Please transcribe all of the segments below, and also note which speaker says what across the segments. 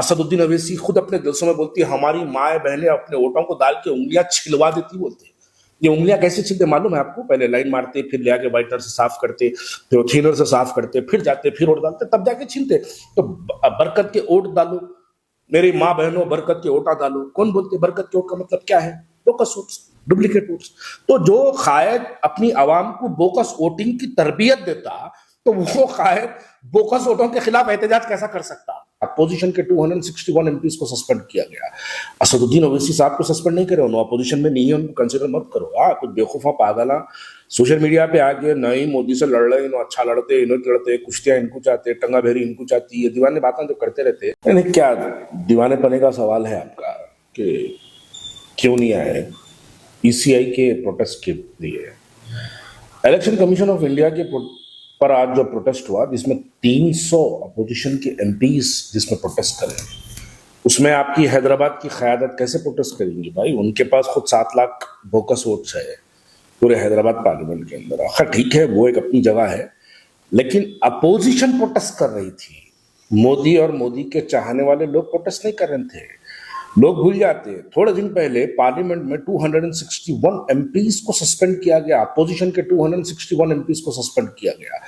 Speaker 1: असदुद्दीन अवैसी खुद अपने जलसों में बोलती है हमारी माए बहनें अपने वोटों को डाल के उंगलियां छिलवा देती बोलते हैं। ये उंगलियां कैसे छिलते मालूम है आपको? पहले लाइन मारते, फिर ले आके वाइटनर से साफ करते, फिर थिनर से साफ करते, फिर जाते, फिर वोट डालते, तब जाके छीलते। तो बरकत के वोट डालो, मेरी माँ बहनों बरकत के वोटा डालो। कौन बोलते बरकत के वोट का मतलब क्या है? Bogus votes, duplicate votes. तो जो कायद अपनी आवाम को बोकस वोटिंग की तरबियत देता, तो वो कायद बोकस वोटों के खिलाफ एहतजाज कैसा कर सकता? अपोजिशन के 261 एमपीज को सस्पेंड किया गया। असदुद्दीन ओवैसी साहब को सस्पेंड नहीं करे, उन्होंने अपोजिशन में नहीं है, उनको कंसिडर मत करो। कुछ बेवकूफा पागल सोशल मीडिया पे आके नहीं मोदी से लड़ रहे, इन्हों अच्छा लड़ते, इन्हों लड़ते, कुश्तियां इनको चाहते, टंगा भेरी इनको चाहती, ये दीवाने बातें जो करते रहते हैं। क्या दीवाने पने का सवाल है आपका कि क्यों नहीं आए ईसीआई के प्रोटेस्ट के लिए? इलेक्शन कमीशन ऑफ इंडिया के पर आज जो प्रोटेस्ट हुआ, जिसमें 300 अपोजिशन के एमपीज जिसमें प्रोटेस्ट करें, उसमें आपकी हैदराबाद की क़यादत कैसे प्रोटेस्ट करेंगी भाई? उनके पास खुद 7 लाख बोकस वोट्स है पूरे हैदराबाद पार्लियामेंट के अंदर। आखिर ठीक है, वो एक अपनी जगह है, लेकिन अपोजिशन प्रोटेस्ट कर रही थी। मोदी और मोदी के चाहने वाले लोग प्रोटेस्ट नहीं कर रहे थे। लोग भूल जाते हैं, थोड़े दिन पहले पार्लियामेंट में 261 एमपीज को सस्पेंड किया गया, अपोजिशन के 261 एमपीज को सस्पेंड किया गया।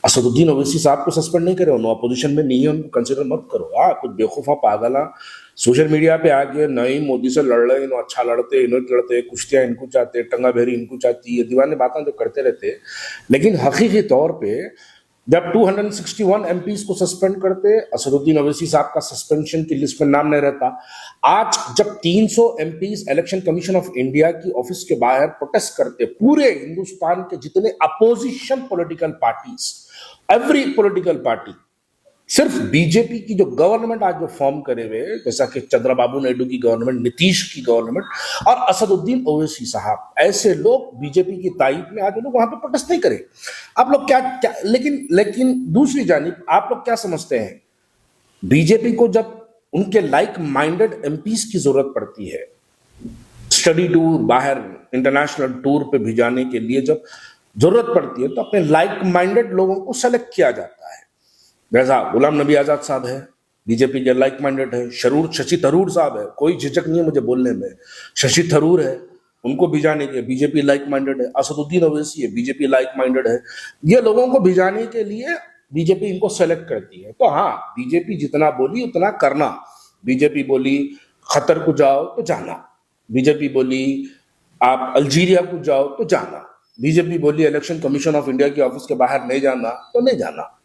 Speaker 1: असदुद्दीन ओवैसी साहब को सस्पेंड नहीं करे, उन्होंने अपोजिशन में नहीं है, उनको कंसिडर मत करो। कुछ बेवकूफा पागल सोशल मीडिया पे आके नहीं मोदी से लड़ रहे, इन्हों अच्छा लड़ते, इन्हों लड़ते, कुश्तियां इनको चाहते, टंगा भेरी इनको चाहती, ये दीवाने बातें जो करते रहते। लेकिन हकीकी तौर पर जब 261 एमपीज को सस्पेंड करते, असदुद्दीन ओवैसी साहब का सस्पेंशन की लिस्ट में नाम नहीं रहता। आज जब 300 MPs election commission of India की ऑफिस के बाहर प्रोटेस्ट करते, पूरे हिंदुस्तान के जितने opposition political parties, every political party, सिर्फ बीजेपी की जो गवर्नमेंट आज जो फॉर्म करे हुए, जैसा कि चंद्रबाबू नायडू की गवर्नमेंट, नीतीश की गवर्नमेंट और असदुद्दीन ओवैसी साहब, ऐसे लोग बीजेपी की तारीफ में आज लोग वहां पे प्रोटेस्ट नहीं करे। आप लोग क्या लेकिन दूसरी जानिब आप लोग क्या समझते हैं? बीजेपी को जब उनके लाइक माइंडेड एमपीज की जरूरत पड़ती है, स्टडी टूर, बाहर इंटरनेशनल टूर पे भेजाने के लिए जब जरूरत पड़ती है, तो अपने लाइक माइंडेड लोगों को सेलेक्ट किया जाता है। जैसा गुलाम नबी आजाद साहब है, बीजेपी के लाइक माइंडेड है। शशि थरूर साहब है, कोई झिझक नहीं है मुझे बोलने में, शशि थरूर है, उनको भिजाने के बीजेपी लाइक माइंडेड है। असदुद्दीन ओवैसी है, बीजेपी लाइक माइंडेड है। ये लोगों को भिजाने के लिए बीजेपी इनको सेलेक्ट करती है। तो हाँ, बीजेपी जितना बोली उतना करना। बीजेपी बोली खतर को जाओ तो जाना, बीजेपी बोली आप अल्जीरिया को जाओ तो जाना, बीजेपी बोली इलेक्शन कमीशन ऑफ इंडिया की ऑफिस के बाहर नहीं जाना तो नहीं जाना।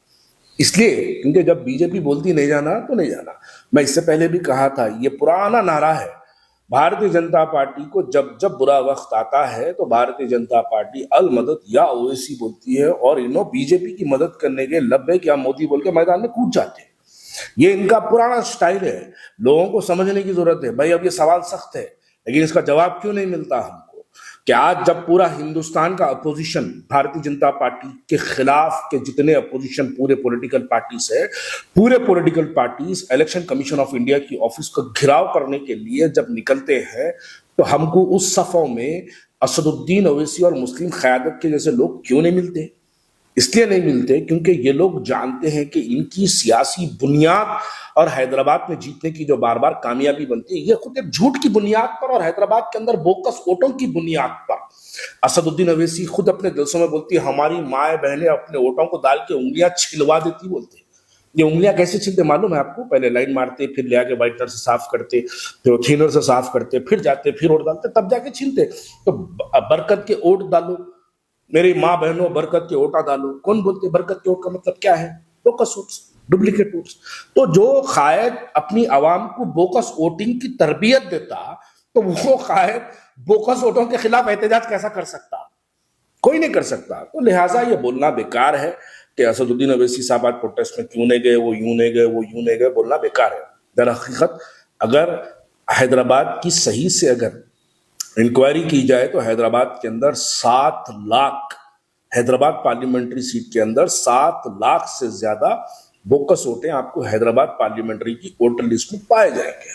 Speaker 1: इसलिए क्योंकि जब बीजेपी बोलती नहीं जाना तो नहीं जाना। मैं इससे पहले भी कहा था, ये पुराना नारा है भारतीय जनता पार्टी को, जब जब बुरा वक्त आता है तो भारतीय जनता पार्टी अल मदद या ओवैसी बोलती है, और इन्हों बीजेपी की मदद करने के लब्बैक या मोदी बोल के मैदान में कूद जाते हैं। ये इनका पुराना स्टाइल है। लोगों को समझने की जरूरत है भाई। अब ये सवाल सख्त है, लेकिन इसका जवाब क्यों नहीं मिलता हमको? कि आज जब पूरा हिंदुस्तान का अपोजिशन भारतीय जनता पार्टी के खिलाफ के जितने अपोजिशन पूरे पॉलिटिकल पार्टीज है, पूरे political parties election commission of India की ऑफिस का घिराव करने के लिए जब निकलते हैं, तो हमको उस सफों में असदुद्दीन ओवैसी और मुस्लिम क़यादत के जैसे लोग क्यों नहीं मिलते? इसलिए नहीं मिलते क्योंकि ये लोग जानते हैं कि इनकी सियासी बुनियाद और हैदराबाद में जीतने की जो बार बार कामयाबी बनती है, ये खुद एक झूठ की बुनियाद पर और हैदराबाद के अंदर बोकस वोटों की बुनियाद पर। असदुद्दीन ओवैसी खुद अपने जलसों में बोलती है हमारी माए बहनें अपने वोटों को डाल के उंगलियां छिलवा देती बोलते। ये उंगलियां कैसे छिलते मालूम है आपको? पहले लाइन मारते, फिर ले आके वाइटनर से साफ करते, फिर थिनर से साफ करते, फिर जाते, फिर वोट डालते, तब जाके छीलते। तो बरकत के वोट डालो, मेरी माँ बहनों बरकत के वोटा डालो। कौन बोलते बरकत के वोट का मतलब क्या है? Bogus votes, duplicate votes. तो जो कायद अपनी आवाम को बोकस वोटिंग की तरबियत देता, तो वो कायद बोकस वोटों के खिलाफ एहतजाज कैसा कर सकता? कोई नहीं कर सकता। तो लिहाजा ये बोलना बेकार है कि असदुद्दीन ओवैसी साहब आज प्रोटेस्ट में क्यों नहीं गए, वो यूं नहीं गए, वो यूं नहीं गए, बोलना बेकार है। दर हकीकत अगर हैदराबाद की सही से अगर इंक्वायरी की जाए तो हैदराबाद के अंदर 7 लाख, हैदराबाद पार्लियामेंट्री सीट के अंदर 7 लाख से ज्यादा बोकस वोटें आपको हैदराबाद पार्लियामेंट्री की वोटर लिस्ट में पाए जाएंगे।